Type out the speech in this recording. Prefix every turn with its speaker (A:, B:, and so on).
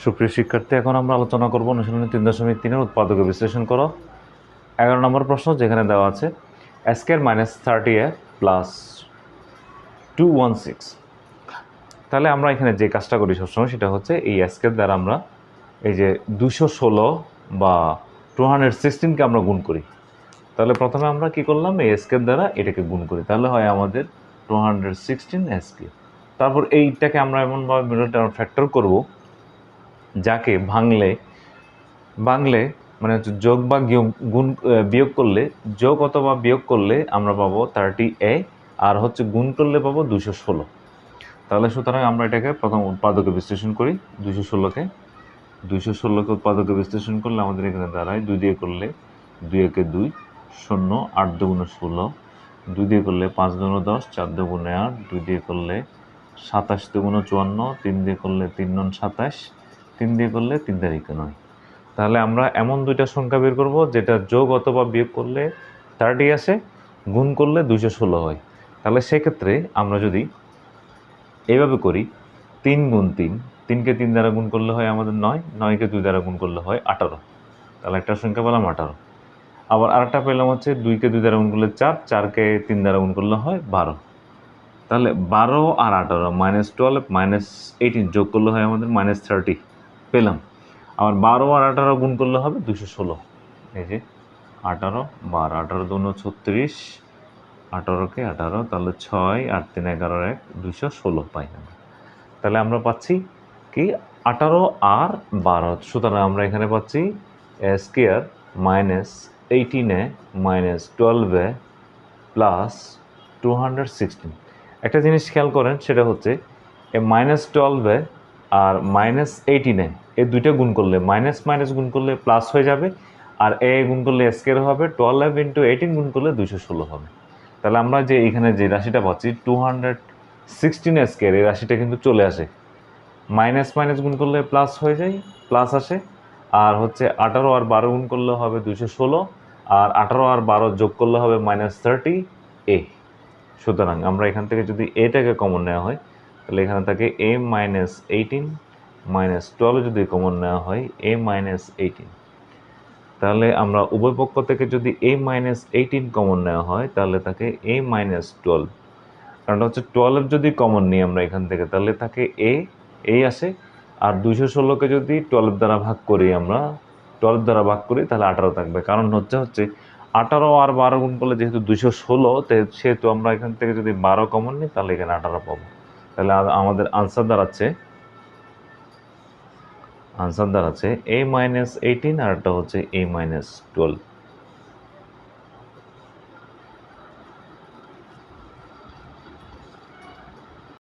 A: সুপ্রিয় শিক্ষার্থী, এখন আমরা আলোচনা করব অনুশীলনী 3.3 উৎপাদক বিশ্লেষণ করো। 11 নম্বর প্রশ্ন, যেখানে দেওয়া আছে স্কয়ার মাইনাস 30a প্লাস 216। তাহলে আমরা এখানে যে কাজটা করি সবসময় সেটা হচ্ছে এই স্কয়ার দ্বারা আমরা এই যে 216 বা 216কে আমরা গুণ করি। তাহলে প্রথমে আমরা কি করলাম, এই স্কয়ার দ্বারা এটাকে গুণ করি, তাহলে হয় আমাদের 216 স্কয়ার। তারপর এইটাকে আমরা এমনভাবে ফ্যাক্টর করব যাকে ভাঙলে মানে হচ্ছে যোগ বা গুণ বিয়োগ করলে, যোগ অথবা বিয়োগ করলে আমরা পাবো 30a, আর হচ্ছে গুণ করলে পাবো 216। তাহলে সুতরাং আমরা এটাকে প্রথম উৎপাদকে বিশ্লেষণ করি। 216কে উৎপাদকে বিশ্লেষণ করলে আমাদের এখানে দাঁড়ায় 2 দিয়ে করলে 2 একে 2, 0, 8 দুগুণে 16, 2 দিয়ে করলে 5 দুগুণে 10, 4 দুগুণে 8, 2 দিয়ে করলে 27 দুগুণে 54, 3 দিয়ে করলে 3 9 27, 3 দিয়ে করলে 3 তারিখে 9। তাহলে আমরা এমন দুইটা সংখ্যা বের করব যেটা যোগ অথবা বিয়োগ করলে 30 আসে, গুণ করলে 216 হয়। তাহলে সেক্ষেত্রে আমরা যদি এইভাবে করি, 3 গুণ 3, 3কে 3 দ্বারা গুণ করলে হয় আমাদের 9, 9কে 2 দ্বারা গুণ করলে হয় 18। তাহলে একটা সংখ্যা পেলাম 18। আবার আরেকটা পেলাম হচ্ছে 2কে 2 দ্বারা গুণ করলে 4, 4কে 3 দ্বারা গুণ করলে হয় 12। তাহলে 12 আর 18 -12 -18 যোগ করলে হয় আমাদের -30 পেলাম। আবার 12 আর 18 গুণ করলে হবে 216। এই যে 18 12, 18 2 36, 18কে 18, তাহলে 6 8 3 11 1 216 পাই আমরা। তাহলে আমরা পাচ্ছি কি 18 আর 12। সুতরাং আমরা এখানে পাচ্ছি স্কয়ার -18a -12a প্লাস 216। একটা জিনিস খেয়াল করেন, সেটা হচ্ছে এই -12 আর -18 এই দুইটা গুণ করলে মাইনাস মাইনাস গুণ করলে প্লাস হয়ে যাবে, আর এ গুণ করলে স্কয়ার হবে, 12 × 18 গুণ করলে 216 হবে। তাহলে আমরা যে এখানে যে রাশিটা পাচ্ছি 216 স্কয়ার, এই রাশিটা কিন্তু চলে আসে, মাইনাস মাইনাস গুণ করলে প্লাস হয়ে যায়, প্লাস আসে। আর হচ্ছে 18 আর 12 গুণ করলে হবে 216, আর 18 আর 12 যোগ করলে হবে -30a। সুতরাং আমরা এখান থেকে যদি এটাকে কমন নেওয়া হয়, তাহলে এখানে থাকে a -18 -12 যদি কমন নেওয়া হয় a -18। তাহলে আমরা উভয় পক্ষ থেকে যদি a -18 কমন নেওয়া হয় তাহলে থাকে a -12। কারণ হচ্ছে 12 যদি কমন নিই আমরা এখান থেকে, তাহলে থাকে এই আসে। আর 216কে যদি 12 দ্বারা ভাগ করি, আমরা 12 দ্বারা ভাগ করি, তাহলে 18 থাকবে। কারণ হচ্ছে 18 আর 12 গুণ করলে যেহেতু 216, সেহেতু আমরা এখান থেকে যদি 12 কমন নিই তাহলে এখানে 18 পাবো। তাহলে আমাদের আনসার দাঁড়াচ্ছে a -18 আর একটা হচ্ছে a -12।